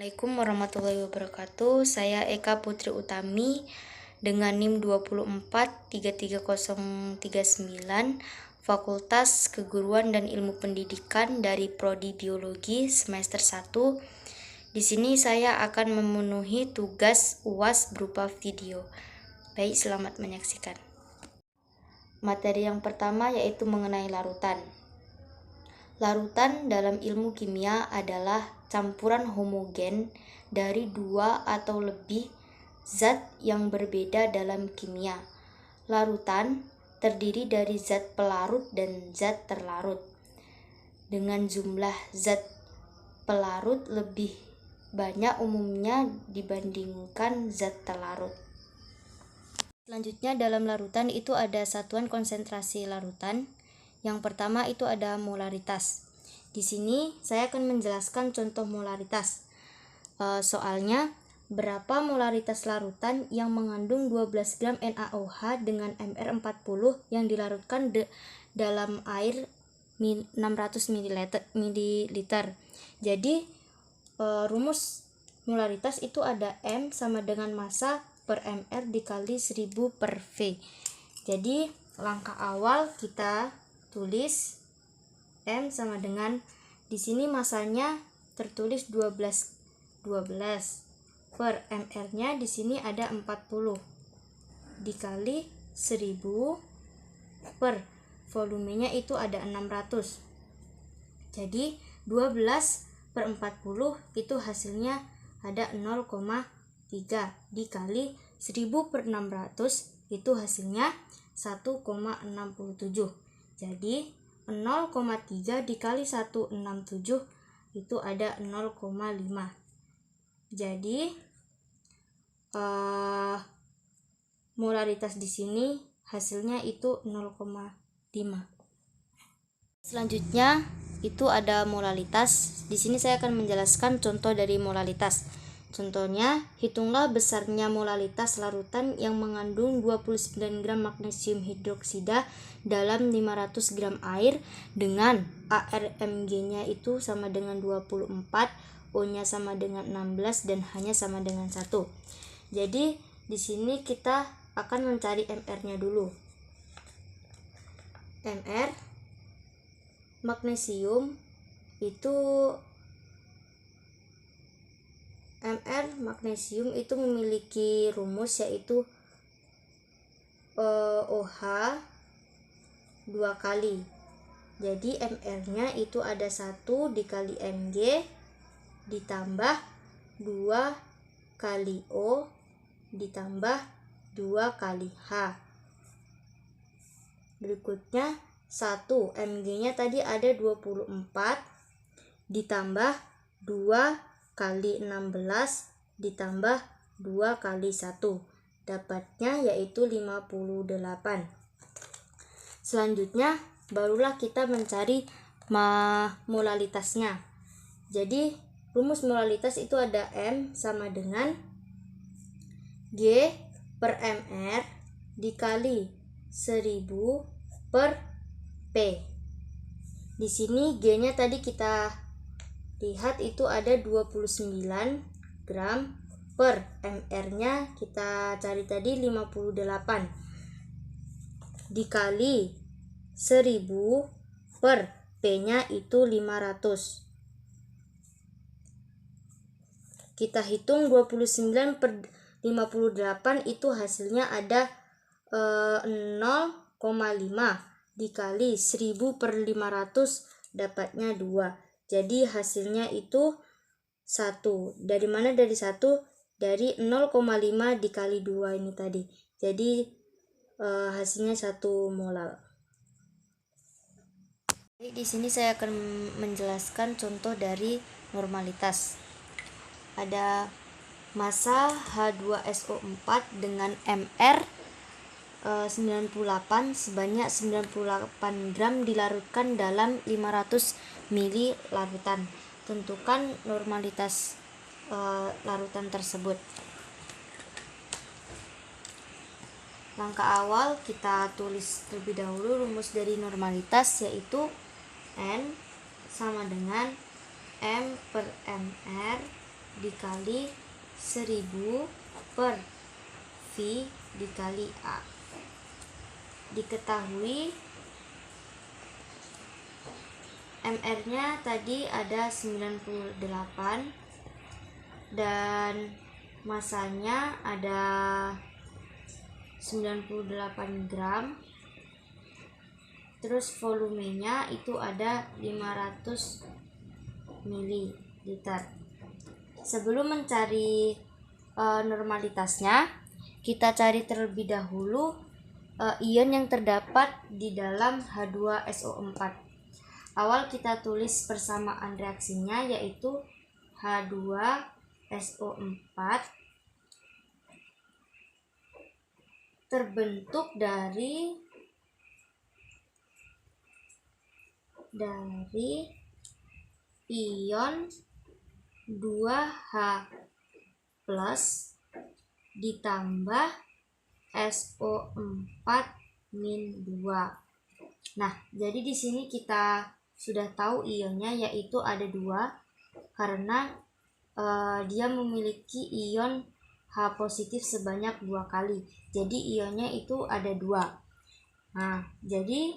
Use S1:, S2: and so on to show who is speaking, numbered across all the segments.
S1: Assalamualaikum warahmatullahi wabarakatuh. Saya Eka Putri Utami dengan NIM 2433039 Fakultas Keguruan dan Ilmu Pendidikan dari Prodi Biologi semester 1. Di sini saya akan memenuhi tugas UAS berupa video. Baik, selamat menyaksikan. Materi yang pertama yaitu mengenai larutan. Larutan dalam ilmu kimia adalah campuran homogen dari dua atau lebih zat yang berbeda dalam kimia. Larutan terdiri dari zat pelarut dan zat terlarut. Dengan jumlah zat pelarut lebih banyak umumnya dibandingkan zat terlarut. Selanjutnya dalam larutan itu ada satuan konsentrasi larutan. Yang pertama itu ada molaritas. Di sini saya akan menjelaskan contoh molaritas. Soalnya berapa molaritas larutan yang mengandung 12 gram NaOH dengan MR40 yang dilarutkan dalam air 600 ml. Jadi rumus molaritas itu ada M sama dengan massa per MR dikali 1000 per V. Jadi langkah awal kita tulis M sama dengan, di sini masanya tertulis 12 per MR-nya di sini ada 40 dikali 1000 per volumenya itu ada 600. Jadi 12 per 40 itu hasilnya ada 0,3 dikali 1000 per 600 itu hasilnya 1,67. Jadi 0,3 dikali 167 itu ada 0,5. Jadi molaritas di sini hasilnya itu 0,5. Selanjutnya itu ada molalitas. Di sini saya akan menjelaskan contoh dari molalitas. Contohnya, hitunglah besarnya molalitas larutan yang mengandung 29 gram magnesium hidroksida dalam 500 gram air dengan ARMG-nya itu sama dengan 24, O-nya sama dengan 16 dan H-nya sama dengan 1. Jadi di sini kita akan mencari MR-nya dulu. MR magnesium itu memiliki rumus yaitu OH 2 kali. Jadi MR-nya itu ada 1 dikali Mg ditambah 2 kali O ditambah 2 kali H. Berikutnya 1 Mg-nya tadi ada 24 ditambah 2 kali 16 ditambah 2 kali 1. Dapatnya yaitu 58. Selanjutnya barulah kita mencari molalitasnya. Jadi rumus molalitas itu ada M sama dengan G per MR dikali 1000 per P. Di sini G-nya tadi kita lihat itu ada 29 gram per MR-nya kita cari tadi 58 dikali 1000 per P-nya itu 500. Kita hitung 29 per 58 itu hasilnya ada 0,5 dikali 1000 per 500 dapatnya 2. Jadi hasilnya itu 1. Dari mana dari 1? Dari 0,5 dikali 2 ini tadi. Jadi hasilnya 1 molal. Di sini saya akan menjelaskan contoh dari normalitas. Ada massa H2SO4 dengan MR 98 sebanyak 98 gram dilarutkan dalam 500 ml larutan. Tentukan normalitas larutan tersebut. Langkah awal kita tulis terlebih dahulu rumus dari normalitas yaitu N sama dengan M per MR dikali 1000 per V dikali A. Diketahui MR-nya tadi ada 98 dan masanya ada 98 gram. Terus volumenya itu ada 500 ml. Sebelum mencari normalitasnya, kita cari terlebih dahulu ion yang terdapat di dalam H2SO4. Awal kita tulis persamaan reaksinya, yaitu H2SO4 terbentuk dari ion 2H plus ditambah SO4-2. Nah, jadi di sini kita sudah tahu ionnya, yaitu ada 2 karena dia memiliki ion H positif sebanyak 2 kali. Jadi ionnya itu ada 2. Nah, jadi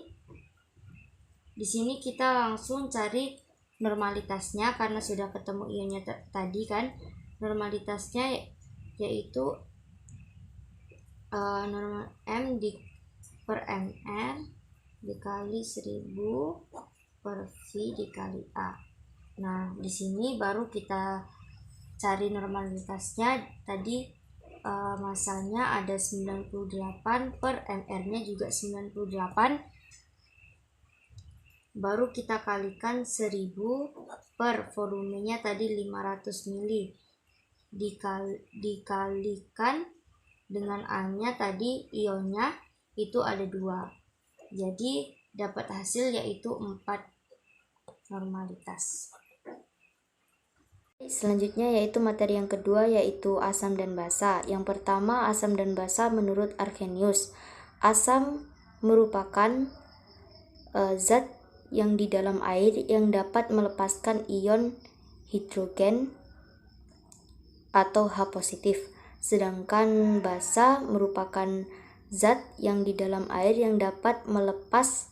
S1: di sini kita langsung cari normalitasnya karena sudah ketemu ionnya tadi kan. Normalitasnya yaitu normal M per MR dikali 1000 per V dikali A. Nah, di sini baru kita cari normalitasnya. Tadi masanya ada 98 per MR-nya juga 98. Baru kita kalikan 1000 per volumenya tadi 500 ml dikalikan dengan A-nya tadi ionnya itu ada 2. Jadi dapat hasil yaitu 4 normalitas. Selanjutnya yaitu materi yang kedua, yaitu asam dan basa. Yang pertama, asam dan basa menurut Arrhenius. Asam merupakan zat yang di dalam air yang dapat melepaskan ion hidrogen atau H positif. Sedangkan basa merupakan zat yang di dalam air yang dapat melepas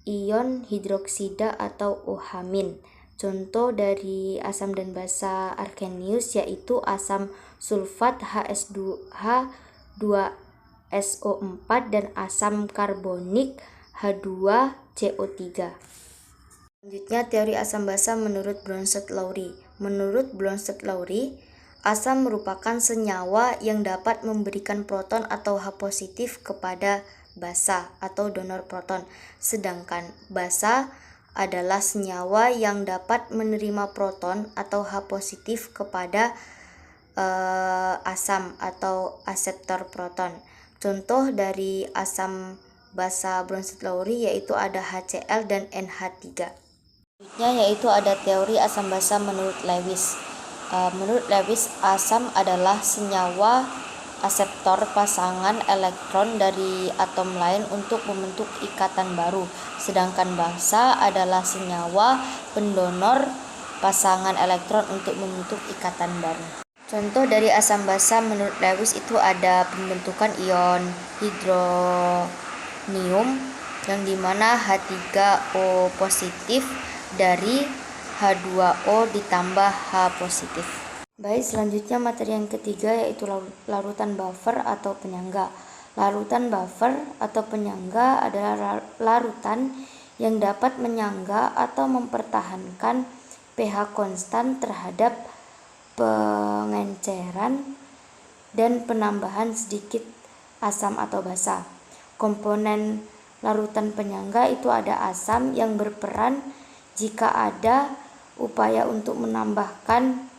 S1: ion hidroksida atau OH-. Contoh dari asam dan basa Arrhenius yaitu asam sulfat H2SO4 dan asam karbonik H2CO3. Selanjutnya, teori asam basa menurut Bronsted-Lowry. Menurut Bronsted-Lowry, asam merupakan senyawa yang dapat memberikan proton atau H positif kepada basa atau donor proton. Sedangkan basa adalah senyawa yang dapat menerima proton atau H positif kepada asam atau aseptor proton. Contoh dari asam basa Bronsted-Lowry yaitu ada HCl dan NH3. Selanjutnya yaitu ada teori asam basa menurut Lewis. Menurut Lewis, asam adalah senyawa aseptor pasangan elektron dari atom lain untuk membentuk ikatan baru, sedangkan basa adalah senyawa pendonor pasangan elektron untuk membentuk ikatan baru. Contoh dari asam basa menurut Lewis itu ada pembentukan ion hidronium yang dimana H3O positif dari H2O ditambah H positif. Baik, selanjutnya materi yang ketiga yaitu larutan buffer atau penyangga. Larutan buffer atau penyangga adalah larutan yang dapat menyangga atau mempertahankan pH konstan terhadap pengenceran dan penambahan sedikit asam atau basa. Komponen larutan penyangga itu ada asam yang berperan jika ada upaya untuk menambahkan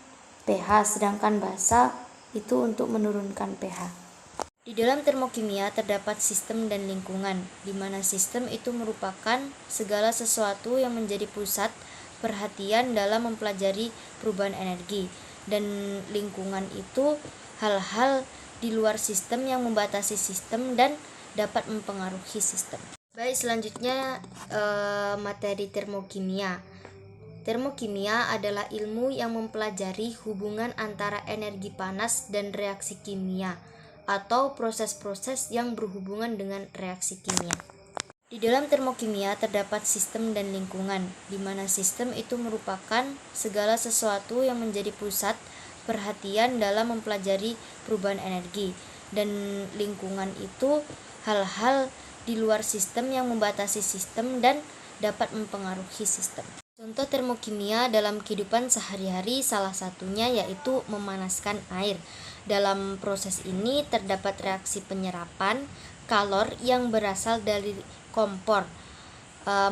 S1: pH, sedangkan basa itu untuk menurunkan pH. Di dalam termokimia terdapat sistem dan lingkungan, di mana sistem itu merupakan segala sesuatu yang menjadi pusat perhatian dalam mempelajari perubahan energi, dan lingkungan itu hal-hal di luar sistem yang membatasi sistem dan dapat mempengaruhi sistem. Baik, selanjutnya materi termokimia. Termokimia adalah ilmu yang mempelajari hubungan antara energi panas dan reaksi kimia atau proses-proses yang berhubungan dengan reaksi kimia. Di dalam termokimia terdapat sistem dan lingkungan, di mana sistem itu merupakan segala sesuatu yang menjadi pusat perhatian dalam mempelajari perubahan energi, dan lingkungan itu hal-hal di luar sistem yang membatasi sistem dan dapat mempengaruhi sistem. Contoh termokimia dalam kehidupan sehari-hari salah satunya yaitu memanaskan air. Dalam proses ini terdapat reaksi penyerapan kalor yang berasal dari kompor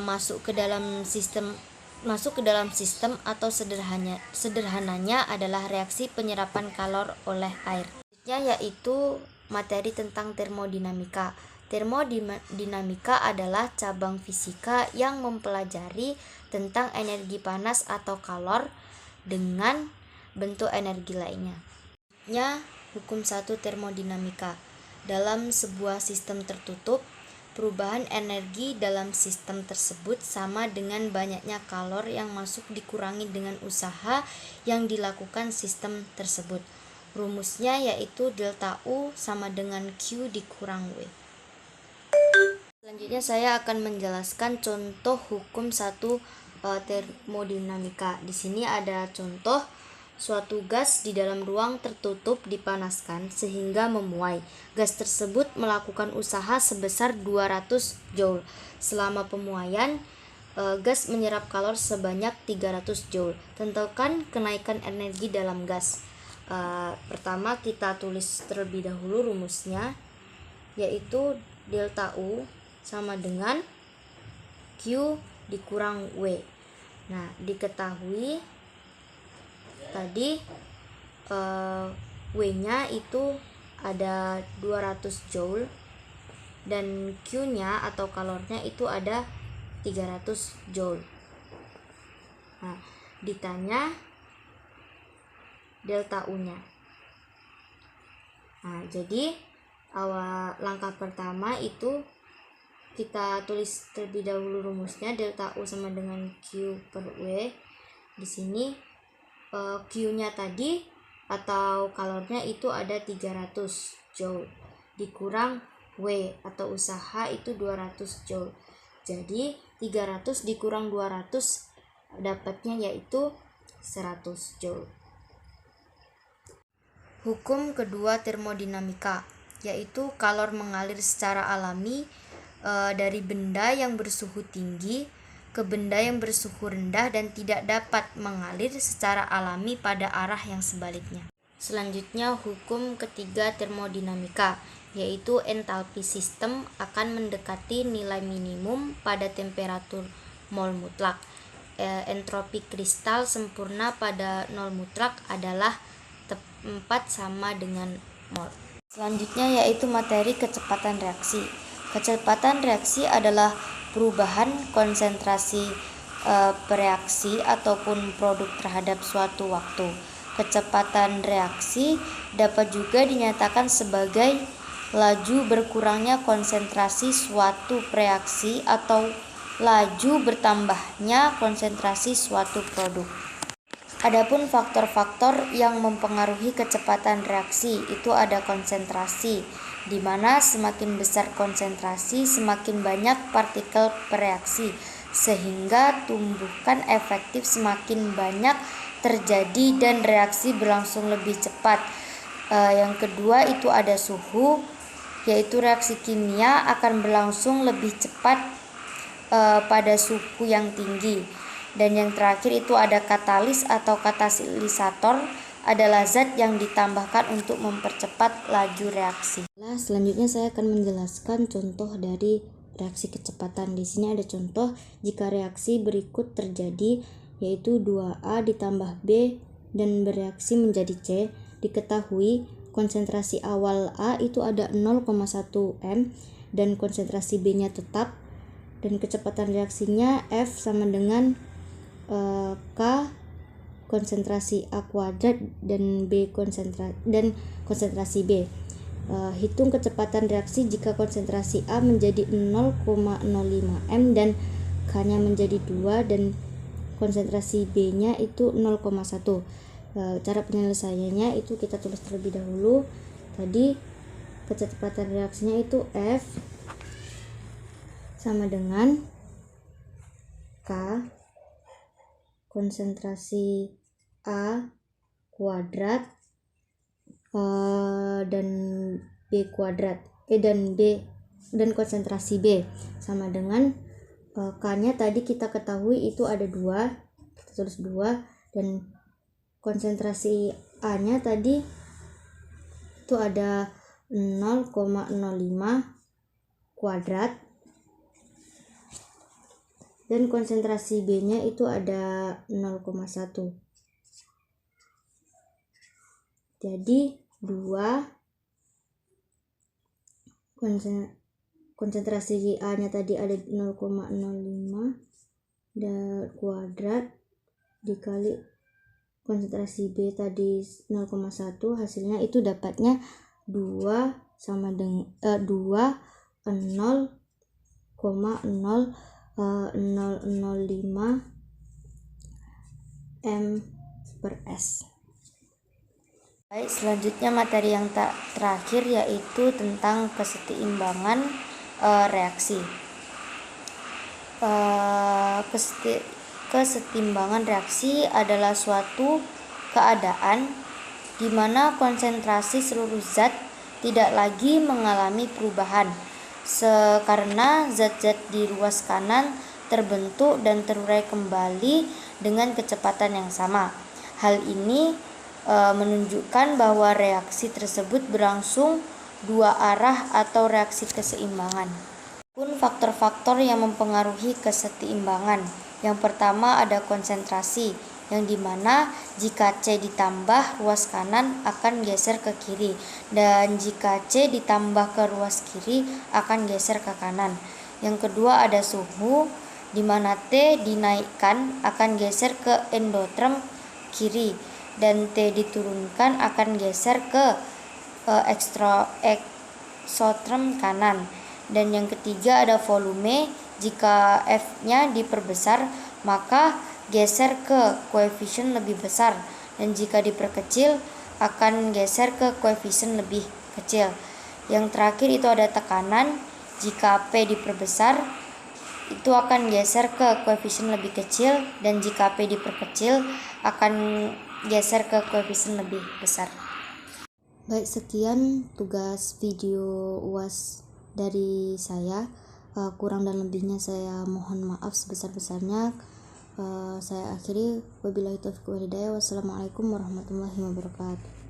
S1: masuk ke dalam sistem atau sederhananya adalah reaksi penyerapan kalor oleh air. Selanjutnya yaitu materi tentang termodinamika. Termodinamika adalah cabang fisika yang mempelajari tentang energi panas atau kalor dengan bentuk energi lainnya. Hukum 1 termodinamika. Dalam sebuah sistem tertutup, perubahan energi dalam sistem tersebut sama dengan banyaknya kalor yang masuk dikurangi dengan usaha yang dilakukan sistem tersebut. Rumusnya yaitu delta U sama dengan Q dikurang W. Selanjutnya saya akan menjelaskan contoh hukum 1 termodinamika. Di sini ada contoh suatu gas di dalam ruang tertutup dipanaskan sehingga memuai. Gas tersebut melakukan usaha sebesar 200 Joule. Selama pemuaian, gas menyerap kalor sebanyak 300 Joule. Tentukan kenaikan energi dalam gas. Pertama kita tulis terlebih dahulu rumusnya, yaitu delta U sama dengan Q dikurang W. Nah, diketahui tadi W-nya itu ada 200 Joule dan Q-nya atau kalornya itu ada 300 Joule. Nah, ditanya delta U-nya. Nah, jadi langkah pertama itu kita tulis terlebih dahulu rumusnya, delta U sama dengan Q per W. Di sini Q-nya tadi atau kalornya itu ada 300 Joule dikurang W atau usaha itu 200 Joule. Jadi 300 dikurang 200 dapatnya yaitu 100 Joule. Hukum kedua termodinamika, yaitu kalor mengalir secara alami dari benda yang bersuhu tinggi ke benda yang bersuhu rendah dan tidak dapat mengalir secara alami pada arah yang sebaliknya. Selanjutnya hukum ketiga termodinamika, yaitu entalpi sistem akan mendekati nilai minimum pada temperatur mol mutlak. Entropi kristal sempurna pada nol mutlak adalah 4 sama dengan mol. Selanjutnya yaitu materi kecepatan reaksi. Kecepatan reaksi adalah perubahan konsentrasi bereaksi ataupun produk terhadap suatu waktu. Kecepatan reaksi dapat juga dinyatakan sebagai laju berkurangnya konsentrasi suatu reaksi atau laju bertambahnya konsentrasi suatu produk. Adapun faktor-faktor yang mempengaruhi kecepatan reaksi itu ada konsentrasi, di mana semakin besar konsentrasi semakin banyak partikel bereaksi, sehingga tumbukan efektif semakin banyak terjadi dan reaksi berlangsung lebih cepat. Yang kedua itu ada suhu, yaitu reaksi kimia akan berlangsung lebih cepat pada suhu yang tinggi. Dan yang terakhir itu ada katalis atau katalisator, adalah zat yang ditambahkan untuk mempercepat laju reaksi. Selanjutnya saya akan menjelaskan contoh dari reaksi kecepatan. Di sini ada contoh jika reaksi berikut terjadi, yaitu 2A ditambah B dan bereaksi menjadi C. Diketahui konsentrasi awal A itu ada 0,1 M dan konsentrasi B-nya tetap, dan kecepatan reaksinya F sama dengan K konsentrasi A kuadrat dan konsentrasi B. Hitung kecepatan reaksi jika konsentrasi A menjadi 0,05 M dan K-nya menjadi 2 dan konsentrasi B-nya itu 0,1. Cara penyelesaiannya itu kita tulis terlebih dahulu. Tadi kecepatan reaksinya itu F sama dengan K konsentrasi A kuadrat dan B kuadrat dan konsentrasi B sama dengan K-nya tadi kita ketahui itu ada 2, kita tulis 2, dan konsentrasi A-nya tadi itu ada 0,05 kuadrat dan konsentrasi B-nya itu ada 0,1. Jadi 2 konsentrasi A-nya tadi ada 0,05 dan kuadrat dikali konsentrasi B tadi 0,1, hasilnya itu dapatnya 2 sama dengan 0,0005 m/s. Baik, selanjutnya materi yang terakhir yaitu tentang kesetimbangan reaksi. Kesetimbangan reaksi adalah suatu keadaan di mana konsentrasi seluruh zat tidak lagi mengalami perubahan karena zat-zat di ruas kanan terbentuk dan terurai kembali dengan kecepatan yang sama. Hal ini menunjukkan bahwa reaksi tersebut berlangsung dua arah atau reaksi keseimbangan. Pun faktor-faktor yang mempengaruhi kesetimbangan. Yang pertama ada konsentrasi, yang dimana jika C ditambah ruas kanan akan geser ke kiri, dan jika C ditambah ke ruas kiri akan geser ke kanan. Yang kedua ada suhu, dimana T dinaikkan akan geser ke endoterm kiri, dan T diturunkan akan geser ke exotherm kanan. Dan yang ketiga ada volume, jika F-nya diperbesar maka geser ke koefisien lebih besar, dan jika diperkecil akan geser ke koefisien lebih kecil. Yang terakhir itu ada tekanan, jika P diperbesar itu akan geser ke koefisien lebih kecil, dan jika P diperkecil akan geser ke koefisien lebih besar. Baik, sekian tugas video UAS dari saya. Kurang dan lebihnya saya mohon maaf sebesar-besarnya. Saya akhiri, wabillahi taufiq wal hidayah. Wassalamualaikum warahmatullahi wabarakatuh.